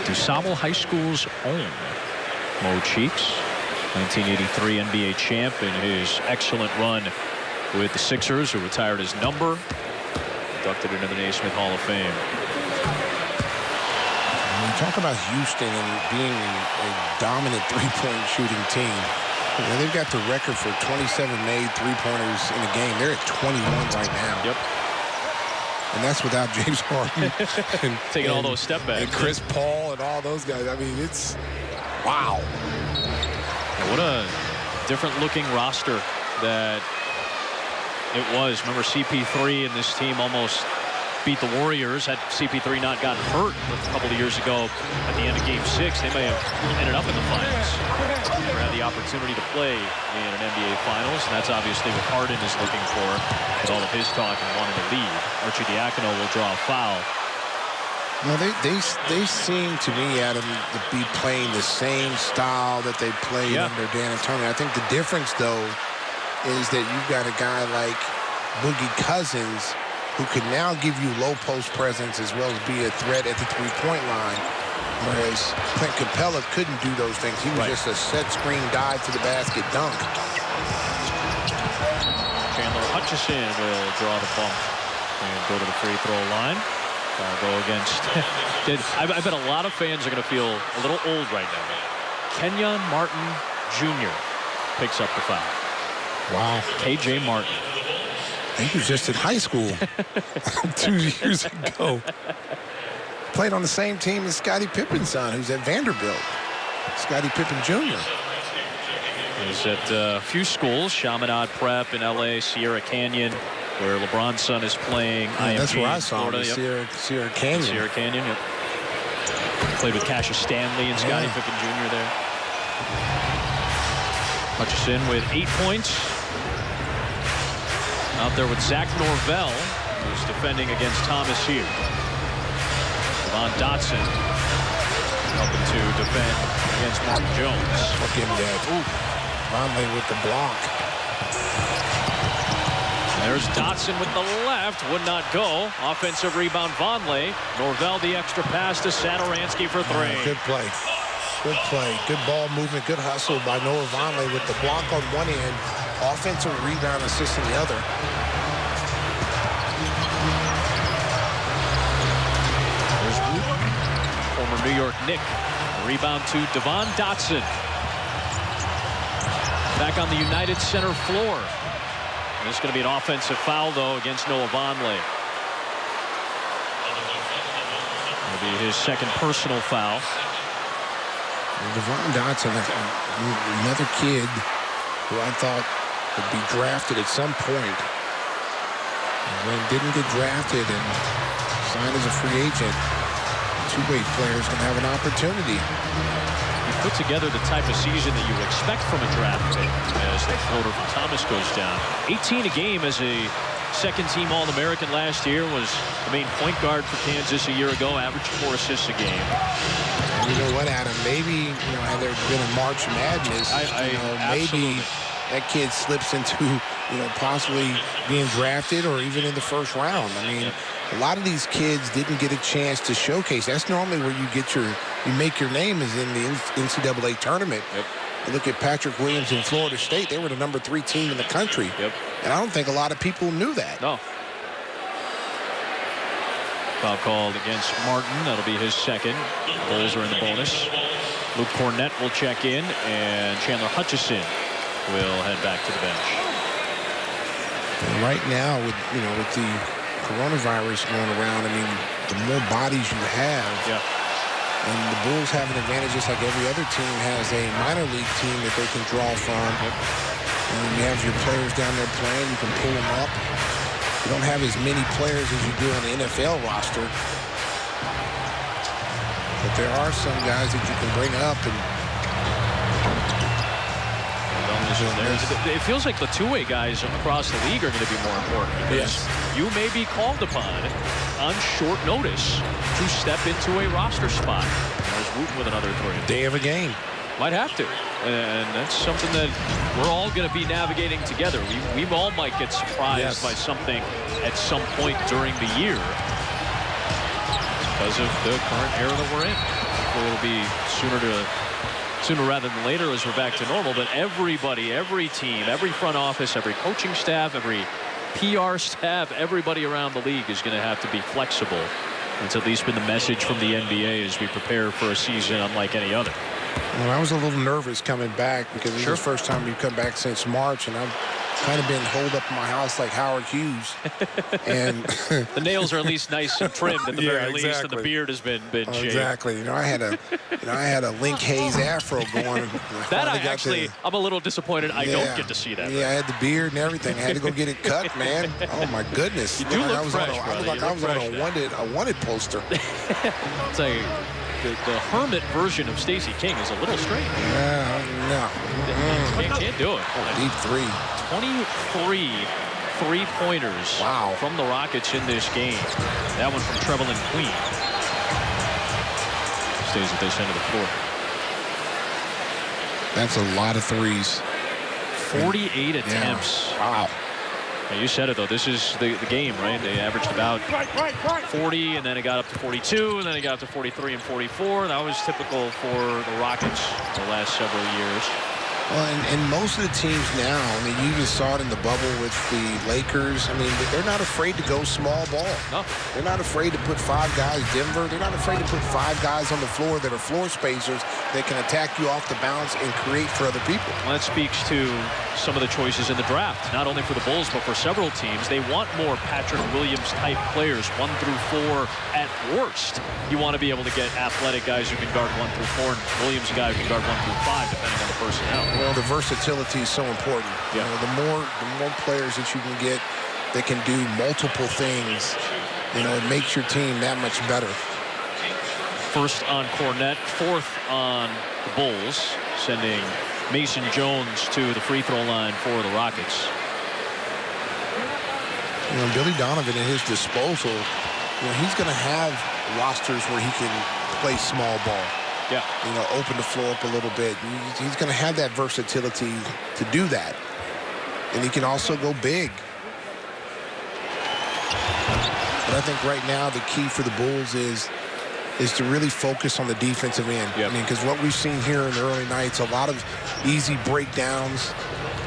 DuSable High School's own Mo Cheeks, 1983 NBA champ, in his excellent run with the Sixers, who retired his number, inducted into the Naismith Hall of Fame. When you talk about Houston and being a dominant three-point shooting team, you know, they've got the record for 27 made three-pointers in a game. They're at 21 right now. Yep. And that's without James Harden. Taking all those step backs. And Chris Paul and all those guys. I mean, it's wow. What a different looking roster that it was. Remember, CP3 and this team almost beat the Warriors. Had CP3 not gotten hurt a couple of years ago at the end of Game 6, they may have ended up in the finals or had the opportunity to play in an NBA Finals. And that's obviously what Harden is looking for with all of his talk and wanting to lead. Arcidiacono will draw a foul. No, they seem to me, Adam, to be playing the same style that they played under Dan Antonio. I think the difference, though, is that you've got a guy like Boogie Cousins who can now give you low post presence as well as be a threat at the three-point line, whereas Clint Capella couldn't do those things. He was just a set screen dive to the basket dunk. Chandler Hutchison will draw the bump and go to the free throw line. Go against. I bet a lot of fans are going to feel a little old right now. Kenyon Martin Jr. picks up the foul. Wow. K.J. Martin. He was just in high school 2 years ago. Played on the same team as Scottie Pippen's son, who's at Vanderbilt. Scottie Pippen Jr. He's at a few schools, Chaminade Prep in L.A., Sierra Canyon, where LeBron's son is playing. Yeah, that's where I saw Florida, him, Sierra Canyon. Sierra Canyon, yep. Played with Cassius Stanley and Scottie Pippen Jr. there. Hutchison with 8 points. Out there with Zach Norvell, who's defending against Thomas Hughes. Devon Dotson helping to defend against Mark Jones. Look at that. Vonleh with the block. There's Dotson with the left. Would not go. Offensive rebound, Vonleh. Norvell the extra pass to Satoransky for three. Good play. Good play. Good ball movement. Good hustle by Noah Vonleh with the block on one end. Offensive rebound assist on the other. There's Wooten, former New York Knick. Rebound to Devon Dotson. Back on the United Center floor. And it's going to be an offensive foul, though, against Noah Vonleh. It'll be his second personal foul. Devon Dotson, another kid who I thought would be drafted at some point. And then didn't get drafted and signed as a free agent. Two-way players can have an opportunity. He put together the type of season that you would expect from a draft pick as the floater from Thomas goes down. 18 a game as a second-team All-American last year, was the main point guard for Kansas a year ago, averaged 4 assists a game. And you know what, Adam? Maybe, you know, had there been a March Madness, maybe that kid slips into, you know, possibly being drafted or even in the first round. I mean, a lot of these kids didn't get a chance to showcase. That's normally where you make your name is in the NCAA tournament. Yep. You look at Patrick Williams in Florida State. They were the #3 team in the country. Yep. And I don't think a lot of people knew that. No. Foul called against Martin. That'll be his second. Bulls are in the bonus. Luke Cornett will check in, and Chandler Hutchison will head back to the bench. And right now, with the coronavirus going around, I mean, the more bodies you have, and the Bulls have an advantage, just like every other team has a minor league team that they can draw from. And you have your players down there playing, you can pull them up. You don't have as many players as you do on the NFL roster. But there are some guys that you can bring up. And it feels like the two-way guys across the league are going to be more important, because you may be called upon on short notice to step into a roster spot. There's Wooten with another three. Day of a game. Might have to. And that's something that we're all going to be navigating together. We all might get surprised by something at some point during the year because of the current era that we're in. hopefully it'll be sooner rather than later as we're back to normal. But everybody, every team, every front office, every coaching staff, every PR staff, everybody around the league is going to have to be flexible. It's at least been the message from the NBA as we prepare for a season unlike any other. Well, I was a little nervous coming back because it's the first time we've come back since March, and I've kind of been holed up in my house like Howard Hughes. And the nails are at least nice and trimmed at the very least, and the beard has been shaved. Exactly. You know, I had a Link Hayes afro going. I'm a little disappointed I don't get to see that. Yeah, I had the beard and everything. I had to go get it cut, man. Oh my goodness. You do look fresh, brother. I look like I was on a wanted poster. It's like the hermit version of Stacey King is a little strange. No. Can't do it. Deep three. 23 three-pointers from the Rockets in this game. That one from Trevelin Queen. Stays at this end of the floor. That's a lot of threes. 48 attempts. Wow. Now you said it, though. This is the game, right? They averaged about 40, and then it got up to 42, and then it got up to 43 and 44. That was typical for the Rockets the last several years. Well, and most of the teams now, I mean, you even saw it in the bubble with the Lakers. I mean, they're not afraid to go small ball. No. They're not afraid to put five guys. Denver, they're not afraid to put five guys on the floor that are floor spacers that can attack you off the bounce and create for other people. Well, that speaks to some of the choices in the draft, not only for the Bulls, but for several teams. They want more Patrick Williams-type players, 1 through 4 at worst. You want to be able to get athletic guys who can guard 1 through 4, and Williams a guy who can guard 1 through 5, depending on the personnel. Well, the versatility is so important. Yeah. You know, the more players that you can get that can do multiple things, you know, it makes your team that much better. First on Cornette, fourth on the Bulls, sending Mason Jones to the free throw line for the Rockets. You know, Billy Donovan at his disposal, you know, he's going to have rosters where he can play small ball. Yeah. You know, open the floor up a little bit. He's going to have that versatility to do that. And he can also go big. But I think right now the key for the Bulls is to really focus on the defensive end. Yep. I mean, because what we've seen here in the early nights, a lot of easy breakdowns,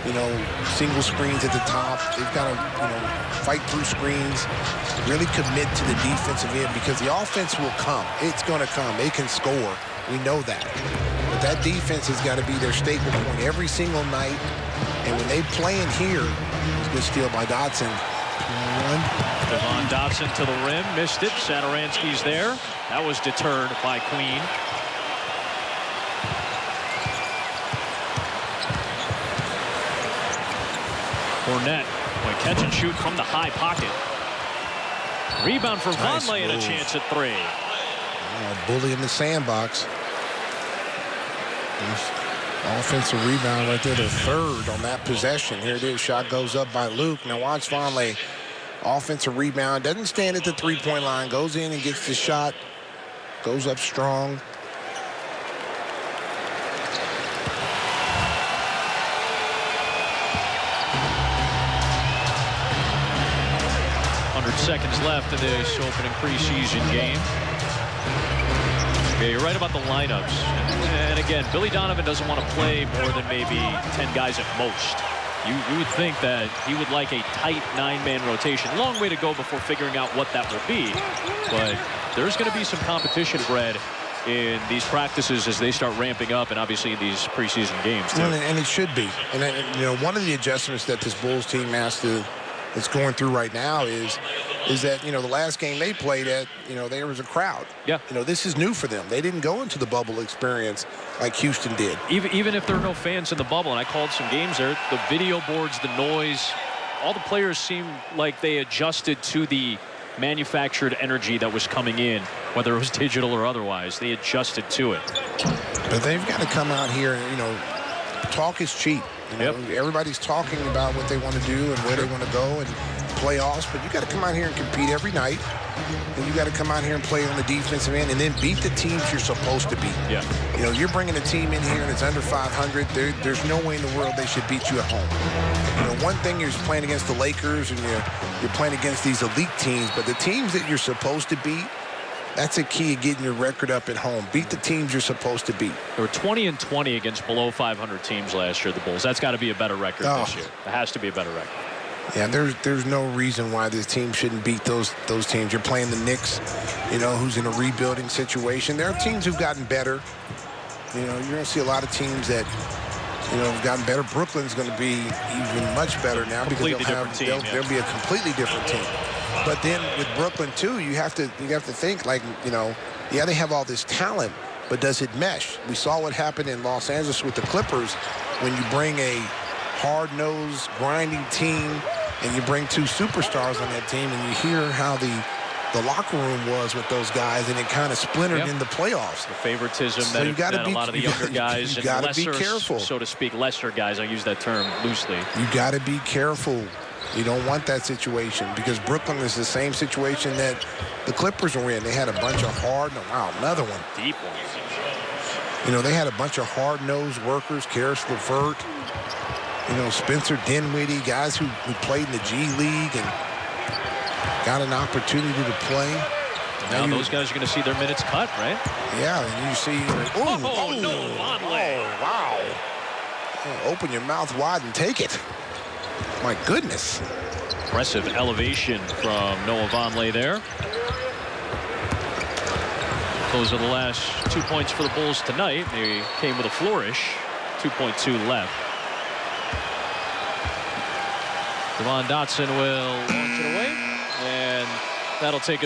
you know, single screens at the top. They've got to, you know, fight through screens, really commit to the defensive end because the offense will come. It's going to come. They can score. We know that. But that defense has got to be their staple point every single night. And when they play in here, it's a good steal by Dotson. Devon Dotson to the rim, missed it. Satoransky's there. That was deterred by Queen. Cornette, boy, catch and shoot from the high pocket. Rebound for Vonleh and a chance at three. Bully in the sandbox. Offensive rebound right there, the third on that possession. Here it is, shot goes up by Luke. Now watch Vonleh. Offensive rebound, doesn't stand at the three-point line, goes in and gets the shot, goes up strong. Seconds left in this opening preseason game. Yeah, you're right about the lineups. And again, Billy Donovan doesn't want to play more than maybe 10 guys at most. You would think that he would like a tight 9-man rotation. Long way to go before figuring out what that will be. But there's going to be some competition, Brad, in these practices as they start ramping up, and obviously in these preseason games too. And it should be. And you know, one of the adjustments that this Bulls team has to that's going through right now is that, you know, the last game they played at, you know, there was a crowd. Yeah. You know, this is new for them. They didn't go into the bubble experience like Houston did. Even if there are no fans in the bubble, and I called some games there, the video boards, the noise, all the players seemed like they adjusted to the manufactured energy that was coming in, whether it was digital or otherwise. They adjusted to it. But they've got to come out here and, you know, talk is cheap. You know, everybody's talking about what they want to do and where they want to go and playoffs, but you got to come out here and compete every night. And you got to come out here and play on the defensive end and then beat the teams you're supposed to beat. Yeah. You know, you're bringing a team in here and it's under 500. There's no way in the world they should beat you at home. You know, one thing you're playing against the Lakers and you're playing against these elite teams, but the teams that you're supposed to beat, That's a key of getting your record up at home. Beat the teams you're supposed to beat. They were 20-20 against below 500 teams last year, the Bulls. That's got to be a better record this year. It has to be a better record. Yeah, there's no reason why this team shouldn't beat those teams. You're playing the Knicks, who's in a rebuilding situation. There are teams who've gotten better. You're going to see a lot of teams that, have gotten better. Brooklyn's going to be even much better now because they'll be a completely different team. But then with Brooklyn too, you have to think like, they have all this talent, but does it mesh? We saw what happened in Los Angeles with the Clippers when you bring a hard-nosed, grinding team and you bring two superstars on that team, and you hear how the locker room was with those guys, and it kind of splintered in the playoffs. The favoritism so that a lot of the younger guys you got to be careful. So to speak, lesser guys, I use that term loosely. You got to be careful. You don't want that situation because Brooklyn is the same situation that the Clippers were in. They had a bunch of another one. Deep one. They had a bunch of hard-nosed workers, Karis LeVert, Spencer Dinwiddie, guys who played in the G League and got an opportunity to play. Now those guys are going to see their minutes cut, right? Yeah, and you see... Wow. Open your mouth wide and take it. My goodness. Impressive elevation from Noah Vonleh there. Those are the last 2 points for the Bulls tonight. They came with a flourish. 2.2 left. Devon Dotson will launch it away, and that'll take us